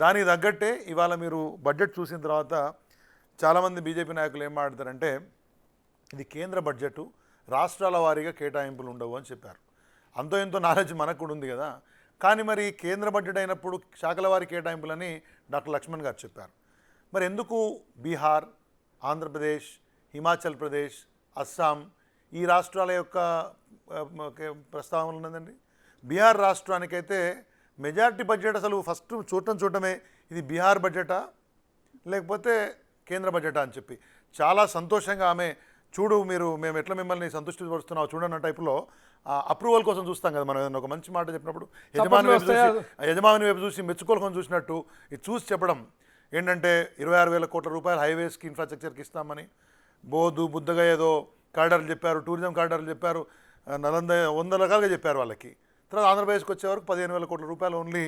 దానికి తగ్గట్టే ఇవాళ మీరు బడ్జెట్ చూసిన తర్వాత చాలామంది బీజేపీ నాయకులు ఏం మాట్లాడతారంటే ఇది కేంద్ర బడ్జెట్, రాష్ట్రాల వారీగా కేటాయింపులు ఉండవు అని చెప్పారు. అంతో ఎంతో నాలెడ్జ్ మనకు కూడా ఉంది కదా. కానీ మరి కేంద్ర బడ్జెట్ అయినప్పుడు శాఖల వారి కేటాయింపులని డాక్టర్ లక్ష్మణ్ గారు చెప్పారు. మరి ఎందుకు బీహార్, ఆంధ్రప్రదేశ్, హిమాచల్ ప్రదేశ్, అస్సాం ఈ రాష్ట్రాల యొక్క ప్రస్తావన ఉన్నదండి? బీహార్ రాష్ట్రానికైతే మెజారిటీ బడ్జెట్ అసలు ఫస్ట్ చూడటమే ఇది బీహార్ బడ్జెటా లేకపోతే కేంద్ర బడ్జెటా అని చెప్పి చాలా సంతోషంగా ఆమె చూడు మీరు మేము ఎట్లా మిమ్మల్ని సంతృష్టి పరుస్తున్నావు చూడన్న టైపులో అప్రూవల్ కోసం చూస్తాం కదా మనం. ఏదైనా ఒక మంచి మాట చెప్పినప్పుడు యజమాని వైపు చూసి మెచ్చుకోలు చూసినట్టు ఇది చూసి చెప్పడం ఏంటంటే 26,000 కోట్ల రూపాయలు హైవేస్కి ఇన్ఫ్రాస్ట్రక్చర్కి ఇస్తామని బోధు బుద్ధగా ఏదో కారిడార్లు చెప్పారు, టూరిజం కారిడార్లు చెప్పారు, 100 రకాలుగా చెప్పారు వాళ్ళకి. తర్వాత ఆంధ్రప్రదేశ్కి వచ్చేవరకు 15,000 కోట్ల రూపాయలు ఓన్లీ